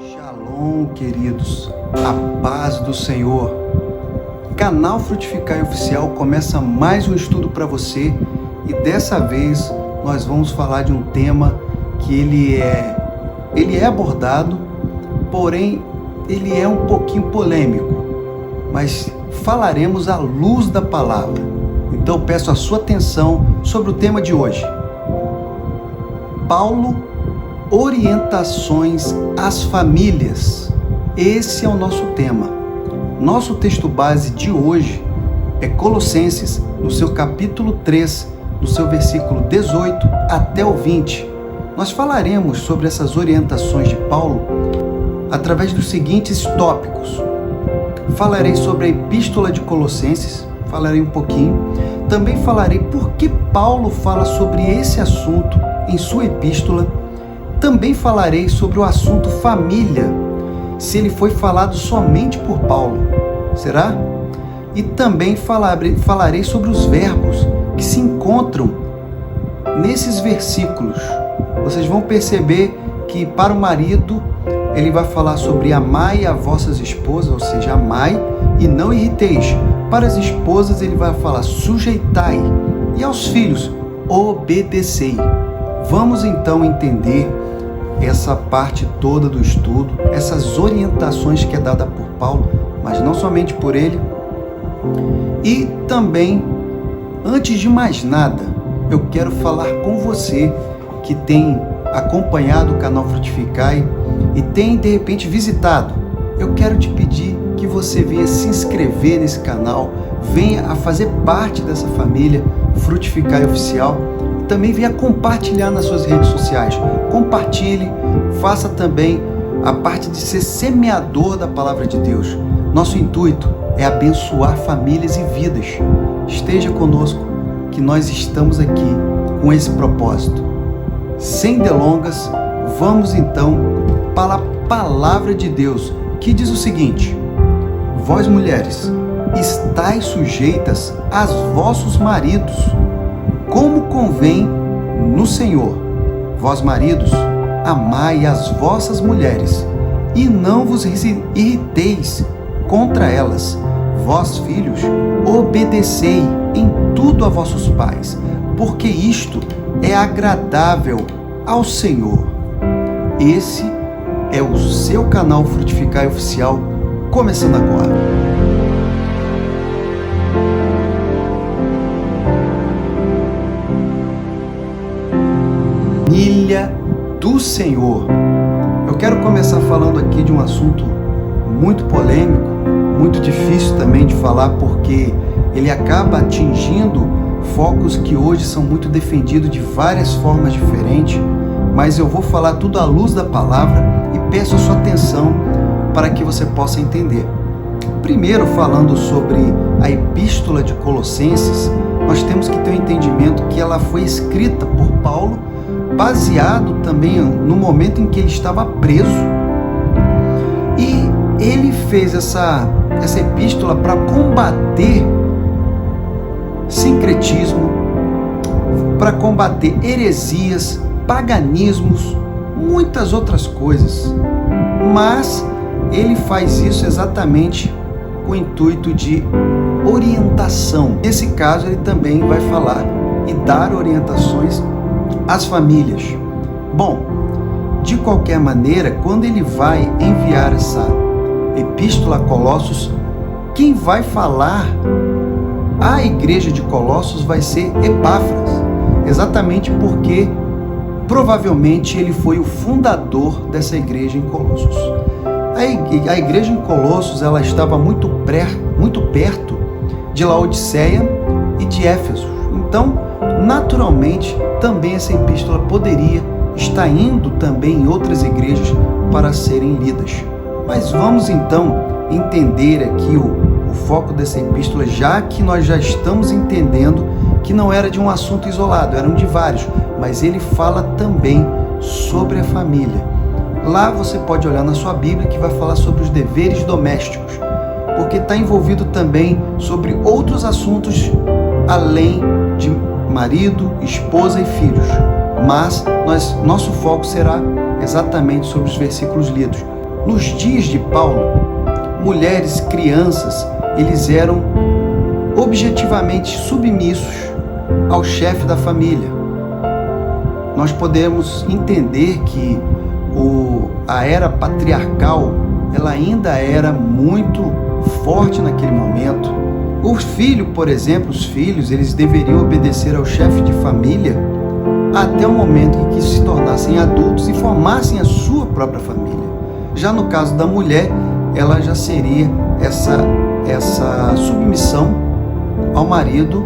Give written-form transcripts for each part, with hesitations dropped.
Shalom, queridos, a paz do Senhor. Canal Frutificai Oficial começa mais um estudo para você e dessa vez nós vamos falar de um tema que ele é abordado, porém ele é um pouquinho polêmico, mas falaremos à luz da palavra. Então peço a sua atenção sobre o tema de hoje. Paulo, orientações às famílias. Esse é o nosso tema. Nosso texto base de hoje é Colossenses, no seu capítulo 3, no seu versículo 18 até o 20. Nós falaremos sobre essas orientações de Paulo através dos seguintes tópicos. Falarei sobre a epístola de Colossenses, falarei um pouquinho. Também falarei por que Paulo fala sobre esse assunto em sua epístola. Também falarei sobre o assunto família, se ele foi falado somente por Paulo, será? E também falarei sobre os verbos que se encontram nesses versículos. Vocês vão perceber que para o marido, ele vai falar sobre amai a vossas esposas, ou seja, amai e não irriteis. Para as esposas, ele vai falar sujeitai. E aos filhos, obedecei. Vamos então entender essa parte toda do estudo, essas orientações que é dada por Paulo, mas não somente por ele. E também, antes de mais nada, eu quero falar com você que tem acompanhado o canal Frutificai e tem de repente visitado. Eu quero te pedir que você venha se inscrever nesse canal, venha a fazer parte dessa família Frutificai Oficial. Também venha compartilhar nas suas redes sociais. Compartilhe, faça também a parte de ser semeador da palavra de Deus. Nosso intuito é abençoar famílias e vidas. Esteja conosco, que nós estamos aqui com esse propósito. Sem delongas, vamos então para a palavra de Deus, que diz o seguinte: vós mulheres, estais sujeitas aos vossos maridos, como convém no Senhor. Vós maridos, amai as vossas mulheres, e não vos irriteis contra elas. Vós filhos, obedecei em tudo a vossos pais, porque isto é agradável ao Senhor. Esse é o seu canal Frutificai Oficial, começando agora. Família do Senhor. Eu quero começar falando aqui de um assunto muito polêmico, muito difícil também de falar, porque ele acaba atingindo focos que hoje são muito defendidos de várias formas diferentes, mas eu vou falar tudo à luz da palavra e peço a sua atenção para que você possa entender. Primeiro, falando sobre a epístola de Colossenses, nós temos que ter um entendimento que ela foi escrita por Paulo, baseado também no momento em que ele estava preso. E ele fez essa epístola para combater sincretismo, para combater heresias, paganismos, muitas outras coisas. Mas ele faz isso exatamente com o intuito de orientação. Nesse caso, ele também vai falar e dar orientações às famílias. Bom, de qualquer maneira, quando ele vai enviar essa epístola a Colossos, quem vai falar à igreja de Colossos vai ser Epáfras, exatamente porque provavelmente ele foi o fundador dessa igreja em Colossos. A igreja em Colossos, ela estava muito perto de Laodiceia e de Éfeso. Então, naturalmente, também essa epístola poderia estar indo também em outras igrejas para serem lidas. Mas vamos então entender aqui o foco dessa epístola, já que nós já estamos entendendo que não era de um assunto isolado, eram de vários, mas ele fala também sobre a família. Lá você pode olhar na sua Bíblia que vai falar sobre os deveres domésticos, porque está envolvido também sobre outros assuntos além de marido, esposa e filhos. Mas nosso foco será exatamente sobre os versículos lidos. Nos dias de Paulo, mulheres, crianças, eles eram objetivamente submissos ao chefe da família. Nós podemos entender que a era patriarcal, ela ainda era muito forte naquele momento. O filho, por exemplo, os filhos, eles deveriam obedecer ao chefe de família até o momento em que se tornassem adultos e formassem a sua própria família. Já no caso da mulher, ela já seria essa submissão ao marido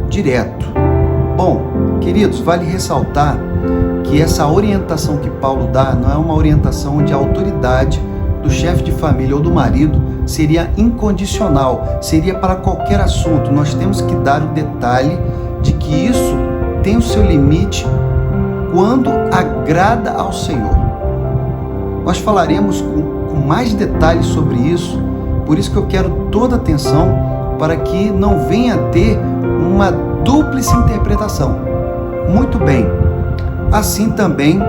direto. Bom, queridos, vale ressaltar que essa orientação que Paulo dá não é uma orientação onde a autoridade do chefe de família ou do marido seria incondicional, seria para qualquer assunto. Nós temos que dar o detalhe de que isso tem o seu limite quando agrada ao Senhor. Nós falaremos com mais detalhes sobre isso, por isso que eu quero toda a atenção para que não venha a ter uma dúplice interpretação. Muito bem, assim também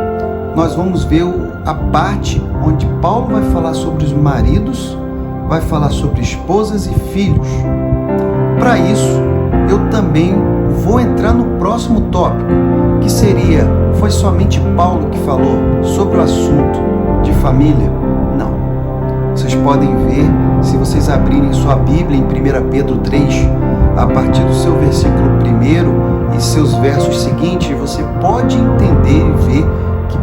nós vamos ver a parte onde Paulo vai falar sobre os maridos, vai falar sobre esposas e filhos. Para isso, eu também vou entrar no próximo tópico, que foi somente Paulo que falou sobre o assunto de família? Não. Vocês podem ver, se vocês abrirem sua Bíblia em 1 Pedro 3, a partir do seu versículo 1 e seus versos seguintes, você pode entender e ver que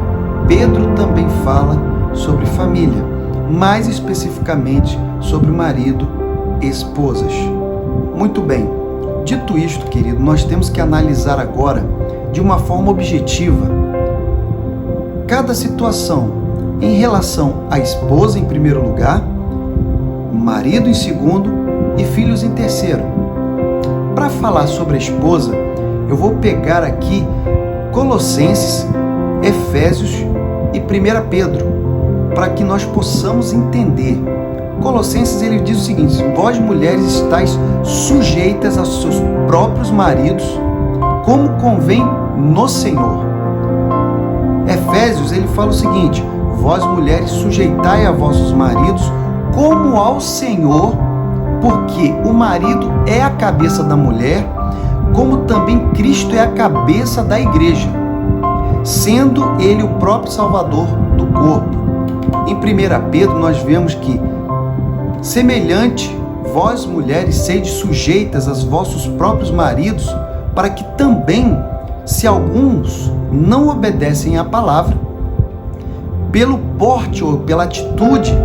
Pedro também fala sobre família, mais especificamente sobre marido e esposas. Muito bem, dito isto, querido, nós temos que analisar agora de uma forma objetiva cada situação em relação à esposa em primeiro lugar, marido em segundo e filhos em terceiro. Para falar sobre a esposa, eu vou pegar aqui Colossenses, Efésios e 1 Pedro, para que nós possamos entender. Colossenses, ele diz o seguinte: vós mulheres estáis sujeitas aos seus próprios maridos, como convém no Senhor. Efésios, ele fala o seguinte: vós mulheres sujeitai a vossos maridos como ao Senhor, porque o marido é a cabeça da mulher, como também Cristo é a cabeça da igreja, sendo ele o próprio Salvador do corpo. Em 1 Pedro nós vemos que, semelhante, vós mulheres sede sujeitas aos vossos próprios maridos, para que também, se alguns não obedecem à palavra, pelo porte ou pela atitude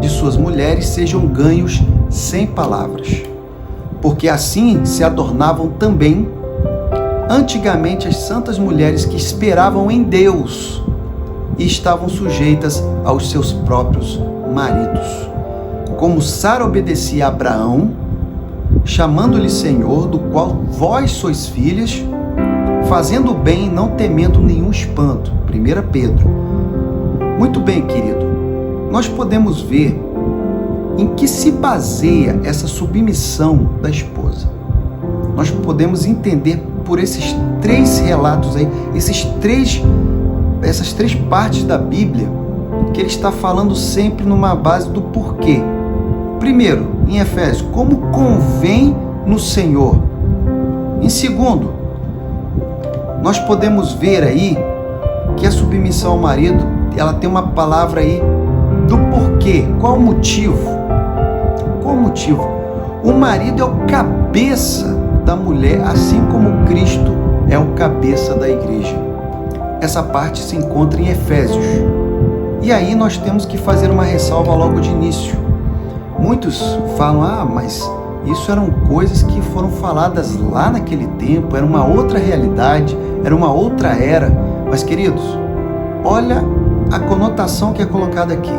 de suas mulheres, sejam ganhos sem palavras. Porque assim se adornavam também antigamente as santas mulheres que esperavam em Deus e estavam sujeitas aos seus próprios maridos. Como Sara obedecia a Abraão, chamando-lhe Senhor, do qual vós sois filhas, fazendo o bem e não temendo nenhum espanto. 1 Pedro. Muito bem, querido. Nós podemos ver em que se baseia essa submissão da esposa. Nós podemos entender por esses três relatos aí, essas três partes da Bíblia, que ele está falando sempre numa base do porquê. Primeiro, em Efésios, como convém no Senhor. Em segundo, nós podemos ver aí que a submissão ao marido, ela tem uma palavra aí do porquê. Qual o motivo? Qual o motivo? O marido é o cabeça da mulher, assim como Cristo é o cabeça da igreja. Essa parte se encontra em Efésios. E aí nós temos que fazer uma ressalva logo de início. Muitos falam, mas isso eram coisas que foram faladas lá naquele tempo, era uma outra realidade, era uma outra era. Mas, queridos, olha a conotação que é colocada aqui.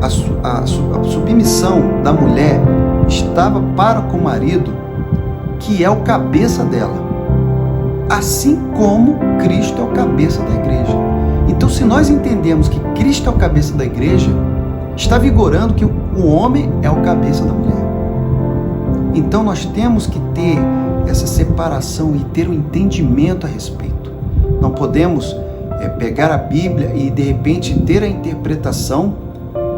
A submissão da mulher estava para com o marido, que é o cabeça dela, assim como Cristo é o cabeça da igreja. Então, se nós entendemos que Cristo é o cabeça da igreja, está vigorando que o homem é o cabeça da mulher. Então, nós temos que ter essa separação e ter um entendimento a respeito. Não podemos pegar a Bíblia e de repente ter a interpretação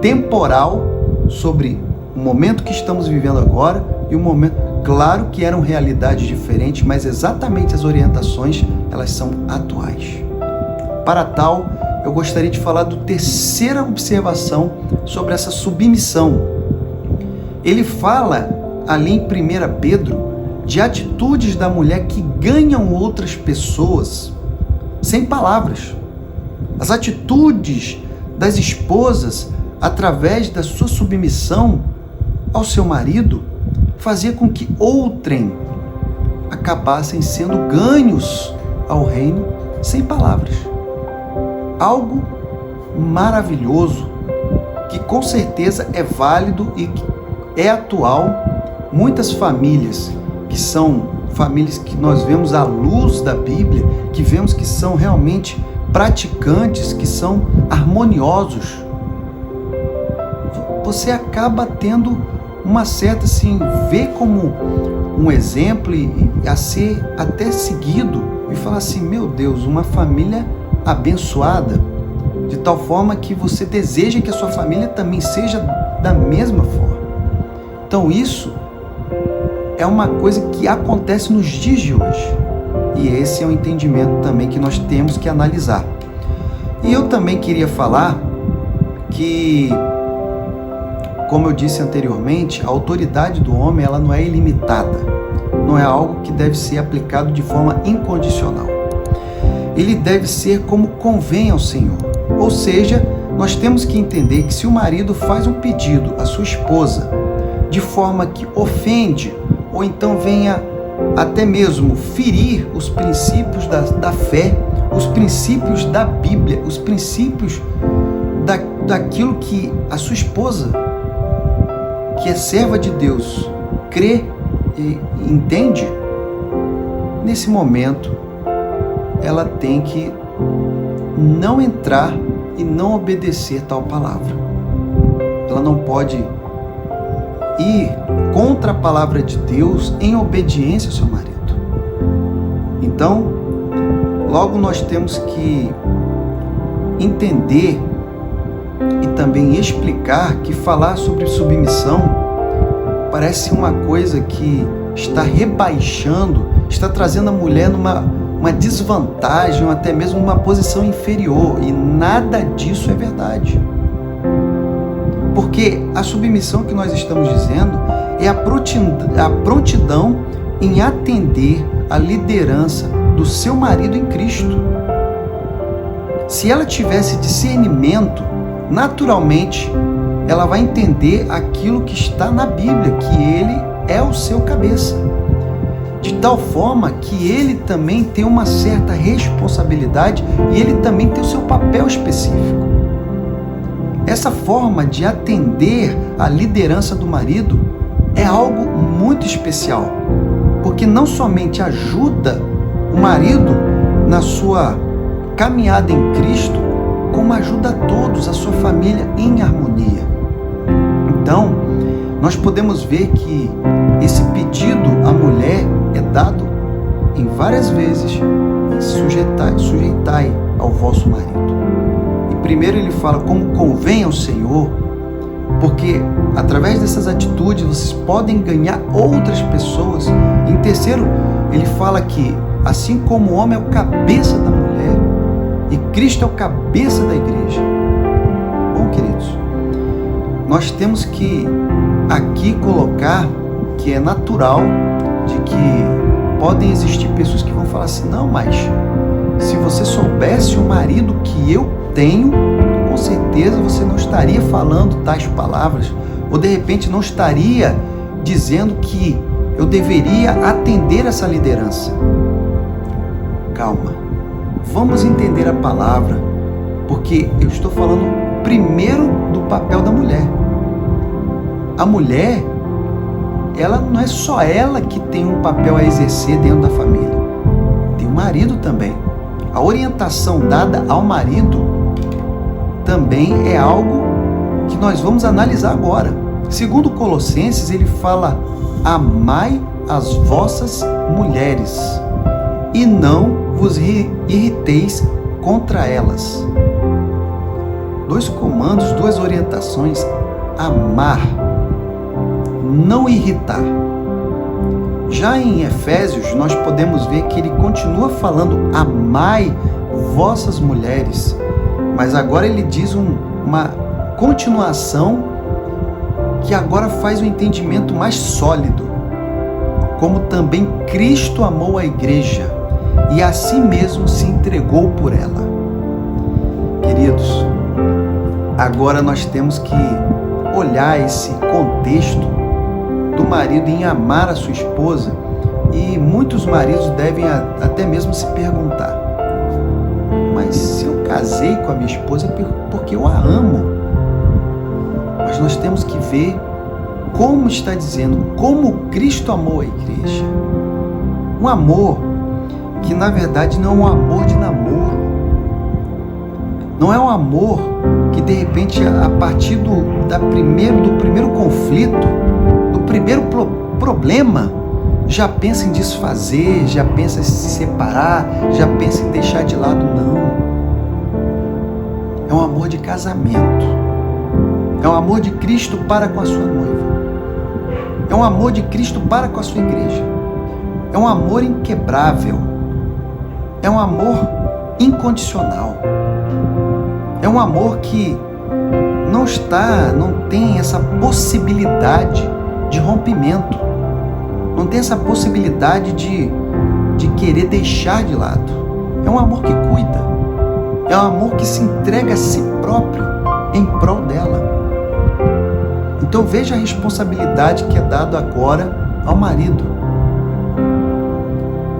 temporal sobre o momento que estamos vivendo agora e o momento. Claro que eram realidades diferentes, mas exatamente as orientações, elas são atuais. Para tal, eu gostaria de falar do terceira observação sobre essa submissão. Ele fala ali em 1 Pedro de atitudes da mulher que ganham outras pessoas sem palavras. As atitudes das esposas, através da sua submissão ao seu marido, fazia com que outrem acabassem sendo ganhos ao reino sem palavras. Algo maravilhoso, que com certeza é válido e é atual. Muitas famílias que são famílias que nós vemos à luz da Bíblia, que vemos que são realmente praticantes, que são harmoniosos, você acaba tendo uma certa, assim, vê como um exemplo e a ser até seguido e falar assim, meu Deus, uma família abençoada, de tal forma que você deseja que a sua família também seja da mesma forma. Então isso é uma coisa que acontece nos dias de hoje. E esse é um entendimento também que nós temos que analisar. E eu também queria falar que, como eu disse anteriormente, a autoridade do homem ela não é ilimitada. Não é algo que deve ser aplicado de forma incondicional. Ele deve ser como convém ao Senhor. Ou seja, nós temos que entender que se o marido faz um pedido à sua esposa de forma que ofende ou então venha até mesmo ferir os princípios da fé, os princípios da Bíblia, os princípios daquilo que a sua esposa, que é serva de Deus, crê e entende, nesse momento ela tem que não entrar e não obedecer tal palavra. Ela não pode ir contra a palavra de Deus em obediência ao seu marido. Então, logo nós temos que entender e também explicar que falar sobre submissão parece uma coisa que está rebaixando, está trazendo a mulher numa desvantagem ou até mesmo uma posição inferior, e nada disso é verdade. Porque a submissão que nós estamos dizendo é a prontidão em atender a liderança do seu marido em Cristo. Se ela tivesse discernimento, naturalmente ela vai entender aquilo que está na Bíblia, que ele é o seu cabeça. De tal forma que ele também tem uma certa responsabilidade e ele também tem o seu papel específico. Essa forma de atender a liderança do marido é algo muito especial, porque não somente ajuda o marido na sua caminhada em Cristo, como ajuda a todos, a sua família em harmonia. Então, nós podemos ver que esse pedido à mulher é dado em várias vezes, sujeitai ao vosso marido. E primeiro ele fala como convém ao Senhor, porque através dessas atitudes vocês podem ganhar outras pessoas. Em terceiro, ele fala que assim como o homem é o cabeça da mulher e Cristo é o cabeça da igreja. Bom, queridos, nós temos que aqui colocar que é natural de que podem existir pessoas que vão falar assim, não, mas se você soubesse o marido que eu tenho, com certeza você não estaria falando tais palavras, ou de repente não estaria dizendo que eu deveria atender essa liderança. Calma, vamos entender a palavra, porque eu estou falando primeiro do papel da mulher. A mulher, ela não é só ela que tem um papel a exercer dentro da família, tem o marido também. A orientação dada ao marido também é algo que nós vamos analisar agora. Segundo Colossenses, ele fala: amai as vossas mulheres e não vos irriteis contra elas. 2 comandos, 2 orientações: amar, não irritar. Já em Efésios, nós podemos ver que ele continua falando: amai vossas mulheres, mas agora ele diz uma continuação que agora faz um entendimento mais sólido, como também Cristo amou a igreja e a si mesmo se entregou por ela. Queridos, agora nós temos que olhar esse contexto do marido em amar a sua esposa, e muitos maridos devem até mesmo se perguntar: mas se eu casei com a minha esposa é porque eu a amo. Mas nós temos que ver como está dizendo, como Cristo amou a igreja. Um amor que na verdade não é um amor de namoro. Não é um amor que de repente a partir do primeiro conflito, do primeiro problema, já pensa em desfazer, já pensa em se separar, já pensa em deixar de lado. Não. É um amor de casamento. É um amor de Cristo para com a sua noiva. É um amor de Cristo para com a sua igreja. É um amor inquebrável. É um amor incondicional. É um amor que não tem essa possibilidade de rompimento. Não tem essa possibilidade de querer deixar de lado. É um amor que cuida. É um amor que se entrega a si próprio em prol dela. Então veja a responsabilidade que é dada agora ao marido.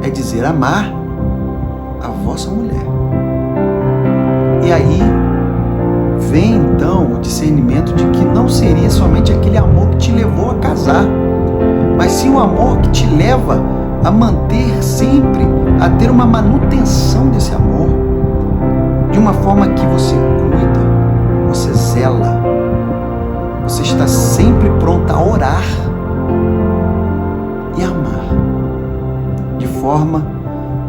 É dizer: amar a vossa mulher. E aí vem então o discernimento de que não seria somente aquele amor que te levou a casar, mas sim um amor que te leva a manter sempre, a ter uma manutenção desse amor, de uma forma que você cuida, você zela, você está sempre pronta a orar e amar, de forma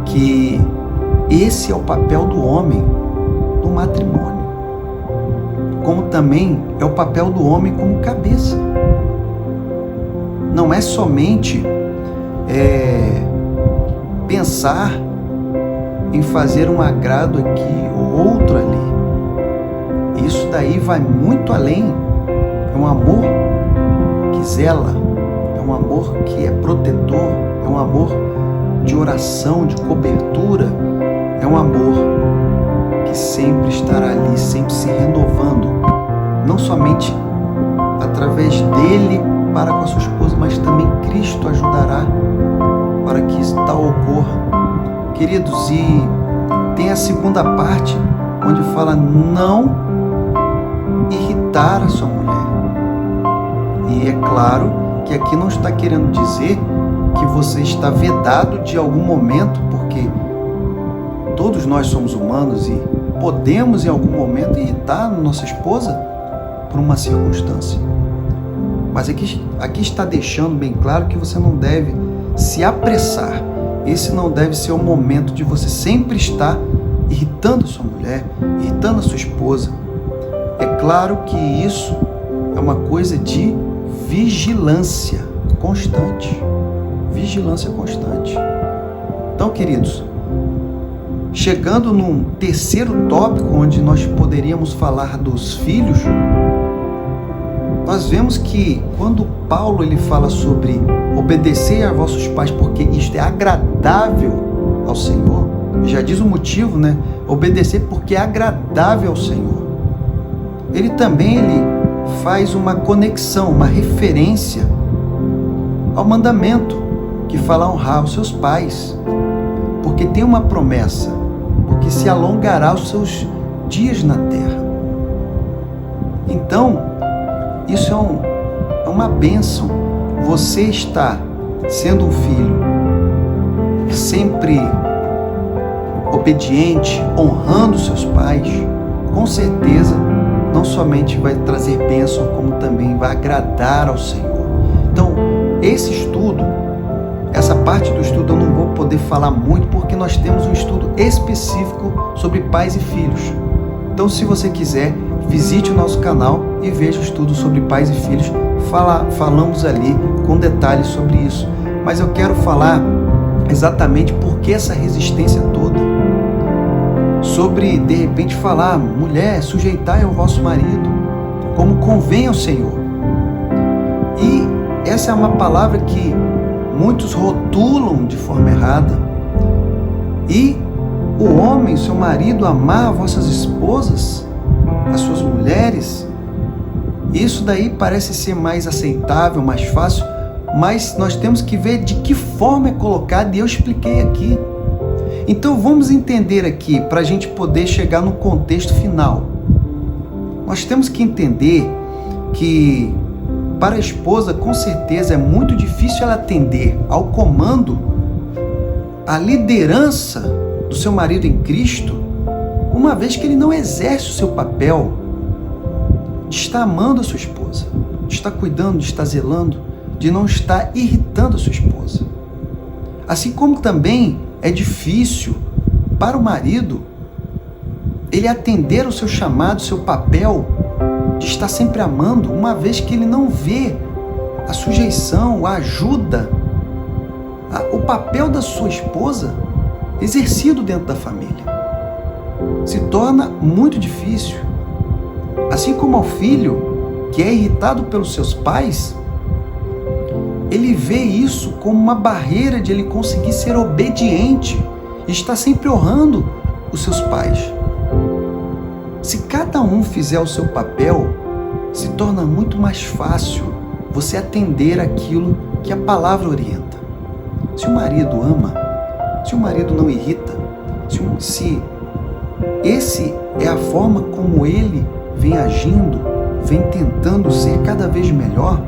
que esse é o papel do homem no matrimônio, como também é o papel do homem como cabeça. Não é somente pensar em fazer um agrado aqui ou outro ali. Isso daí vai muito além. É um amor que zela, é um amor que é protetor, é um amor de oração, de cobertura, é um amor que sempre estará ali, sempre se renovando, não somente através dele para com a sua esposa, mas também Cristo ajudará para que isso tal ocorra. Queridos, e tem a segunda parte, onde fala não irritar a sua mulher. E é claro que aqui não está querendo dizer que você está vedado de algum momento, porque todos nós somos humanos e podemos em algum momento irritar a nossa esposa por uma circunstância. Mas aqui está deixando bem claro que você não deve se apressar. Esse não deve ser o momento de você sempre estar irritando a sua mulher, irritando a sua esposa. É claro que isso é uma coisa de vigilância constante. Vigilância constante. Então, queridos, chegando num terceiro tópico, onde nós poderíamos falar dos filhos, nós vemos que quando Paulo ele fala sobre obedecer a vossos pais, porque isto é agradável ao Senhor, já diz o motivo, né? Obedecer porque é agradável ao Senhor. Ele também faz uma conexão, uma referência ao mandamento que fala honrar os seus pais, porque tem uma promessa, porque se alongará os seus dias na terra. Então, isso é uma bênção. Você está sendo um filho sempre obediente, honrando seus pais, com certeza não somente vai trazer bênção, como também vai agradar ao Senhor. Então, esse estudo, essa parte do estudo eu não vou poder falar muito, porque nós temos um estudo específico sobre pais e filhos. Então, se você quiser, visite o nosso canal e veja o estudo sobre pais e filhos. Falamos ali com detalhes sobre isso. Mas eu quero falar exatamente por que essa resistência toda. Sobre, de repente, falar, mulher, sujeitai ao vosso marido, como convém ao Senhor. E essa é uma palavra que muitos rotulam de forma errada. E o homem, seu marido, amar vossas esposas, as suas mulheres, isso daí parece ser mais aceitável, mais fácil, mas nós temos que ver de que forma é colocado, e eu expliquei aqui. Então vamos entender aqui, para a gente poder chegar no contexto final. Nós temos que entender que para a esposa, com certeza, é muito difícil ela atender ao comando, à liderança do seu marido em Cristo, uma vez que ele não exerce o seu papel de estar amando a sua esposa, de estar cuidando, de estar zelando, de não estar irritando a sua esposa. Assim como também é difícil para o marido ele atender o seu chamado, o seu papel de estar sempre amando, uma vez que ele não vê a sujeição, a ajuda, o papel da sua esposa exercido dentro da família. Se torna muito difícil. Assim como ao filho, que é irritado pelos seus pais, ele vê isso como uma barreira de ele conseguir ser obediente e estar sempre honrando os seus pais. Se cada um fizer o seu papel, se torna muito mais fácil você atender aquilo que a palavra orienta. Se o marido ama, se o marido não irrita, se esse é a forma como ele vem agindo, vem tentando ser cada vez melhor,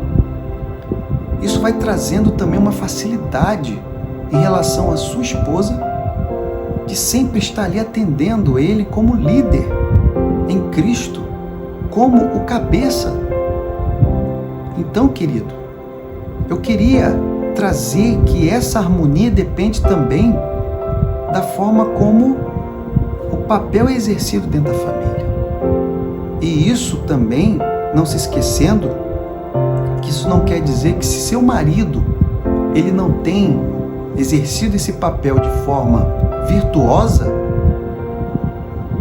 isso vai trazendo também uma facilidade em relação à sua esposa, de sempre estar ali atendendo ele como líder em Cristo, como o cabeça. Então, querido, eu queria trazer que essa harmonia depende também da forma como o papel é exercido dentro da família. E isso também, não se esquecendo, que isso não quer dizer que se seu marido ele não tem exercido esse papel de forma virtuosa,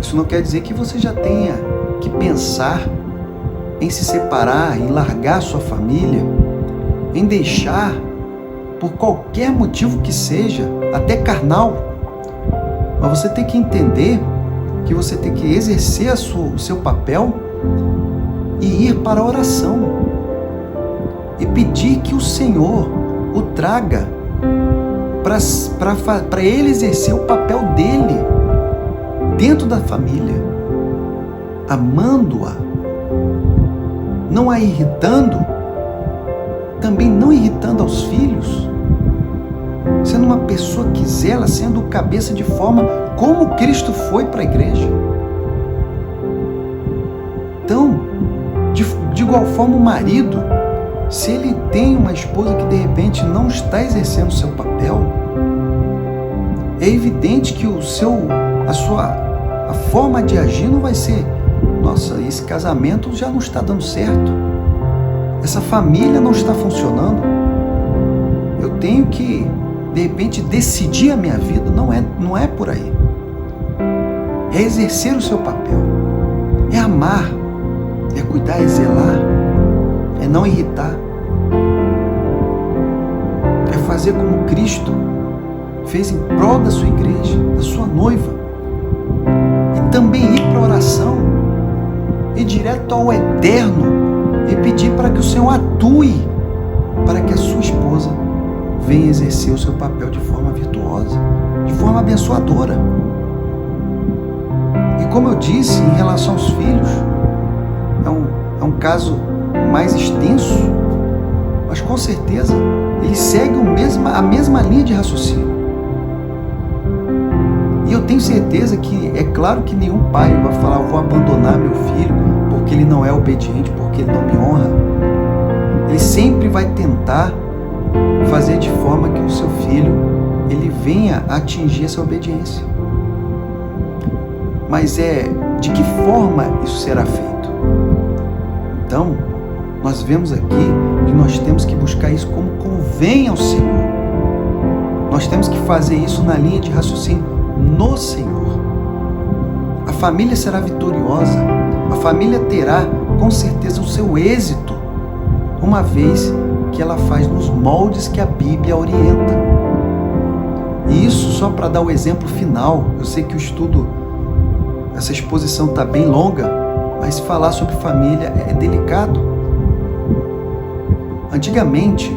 isso não quer dizer que você já tenha que pensar em se separar, em largar sua família, em deixar, por qualquer motivo que seja, até carnal. Mas você tem que entender que você tem que exercer o seu papel e ir para a oração e pedir que o Senhor o traga para ele exercer o papel dele dentro da família, amando-a, não a irritando, também não irritando aos filhos, sendo uma pessoa que zela, sendo cabeça de forma como Cristo foi para a igreja. Então, de igual forma o marido, se ele tem uma esposa que de repente não está exercendo o seu papel, é evidente que a forma de agir não vai ser, nossa, esse casamento já não está dando certo, essa família não está funcionando, eu tenho que, de repente, decidir a minha vida. Não é por aí. É exercer o seu papel, é amar, é cuidar, é zelar, é não irritar, é fazer como Cristo fez em prol da sua igreja, da sua noiva, e também ir para a oração, ir direto ao Eterno e pedir para que o Senhor atue para que a sua esposa venha exercer o seu papel de forma virtuosa, de forma abençoadora. E como eu disse, em relação aos filhos, é um caso mais extenso, mas com certeza ele segue a mesma linha de raciocínio. E eu tenho certeza que, é claro que nenhum pai vai falar, eu vou abandonar meu filho porque ele não é obediente, porque ele não me honra. Ele sempre vai tentar fazer de forma que o seu filho ele venha a atingir essa obediência. Mas de que forma isso será feito? Então, nós vemos aqui que nós temos que buscar isso como convém ao Senhor. Nós temos que fazer isso na linha de raciocínio no Senhor. A família será vitoriosa, a família terá com certeza o seu êxito, uma vez que ela faz nos moldes que a Bíblia orienta. E isso só para dar o exemplo final. Eu sei que o estudo, essa exposição está bem longa, mas falar sobre família é delicado. Antigamente,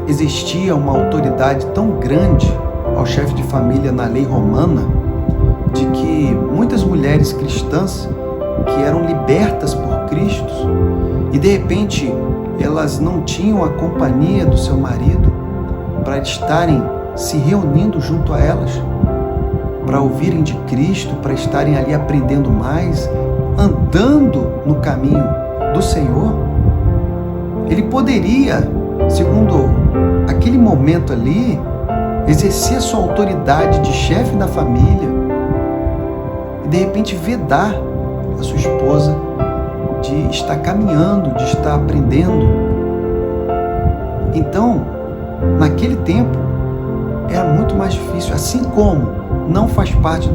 existia uma autoridade tão grande ao chefe de família na lei romana, de que muitas mulheres cristãs que eram libertas por Cristo e de repente elas não tinham a companhia do seu marido para estarem se reunindo junto a elas, para ouvirem de Cristo, para estarem ali aprendendo mais, andando no caminho do Senhor. Ele poderia, segundo aquele momento ali, exercer sua autoridade de chefe da família e de repente vedar a sua esposa de estar caminhando, de estar aprendendo. Então, naquele tempo, era muito mais difícil, assim como não faz parte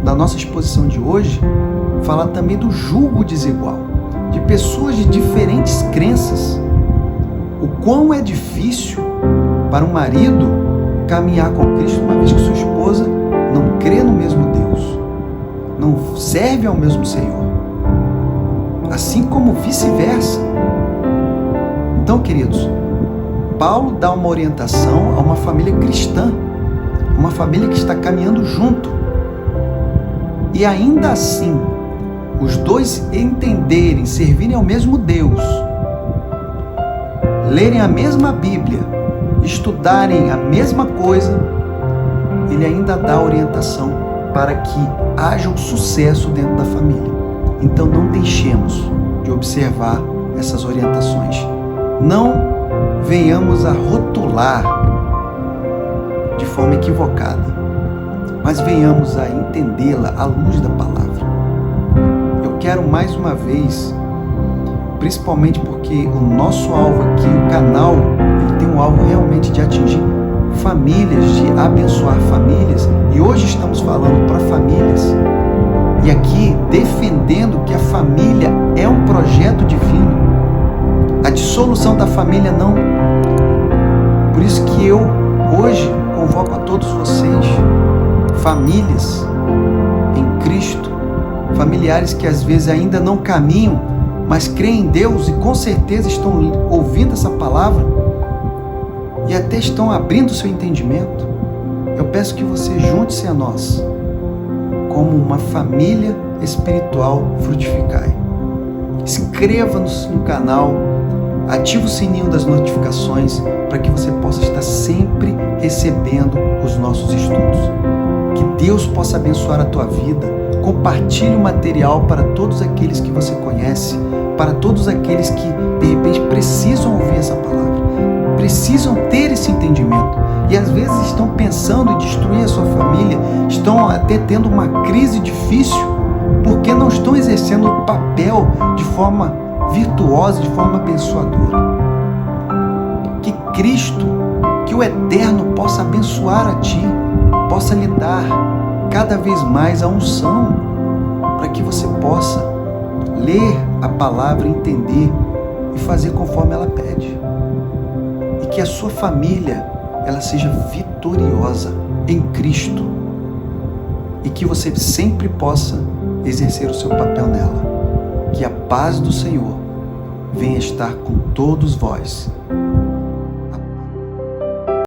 da nossa exposição de hoje, falar também do julgo desigual, de pessoas de diferentes crenças. O quão é difícil para um marido caminhar com Cristo, uma vez que sua esposa não crê no mesmo Deus, não serve ao mesmo Senhor, assim como vice-versa. Então, queridos, Paulo dá uma orientação a uma família cristã, uma família que está caminhando junto, e ainda assim os dois entenderem, servirem ao mesmo Deus, lerem a mesma Bíblia, estudarem a mesma coisa, ele ainda dá orientação para que haja um sucesso dentro da família. Então não deixemos de observar essas orientações. Não venhamos a rotular de forma equivocada, mas venhamos a entendê-la à luz da palavra. Eu quero mais uma vez, principalmente porque o nosso alvo aqui, o canal, ele tem um alvo realmente de atingir famílias, de abençoar famílias, e hoje estamos falando para famílias, e aqui defendendo que a família é um projeto divino, a dissolução da família não. Por isso que eu hoje convoco a todos vocês, famílias em Cristo, familiares que às vezes ainda não caminham, mas creem em Deus e com certeza estão ouvindo essa palavra e até estão abrindo o seu entendimento. Eu peço que você junte-se a nós como uma família espiritual Frutificai. Inscreva-nos no canal, ative o sininho das notificações para que você possa estar sempre recebendo os nossos estudos. Que Deus possa abençoar a tua vida. Compartilhe o material para todos aqueles que você conhece, para todos aqueles que de repente precisam ouvir essa palavra, precisam ter esse entendimento e às vezes estão pensando em destruir a sua família, estão até tendo uma crise difícil porque não estão exercendo o papel de forma virtuosa, de forma abençoadora. Que Cristo, que o Eterno possa abençoar a ti, possa lhe dar cada vez mais a unção para que você possa ler a palavra, entender e fazer conforme ela pede. E que a sua família ela seja vitoriosa em Cristo e que você sempre possa exercer o seu papel nela. Que a paz do Senhor venha estar com todos vós.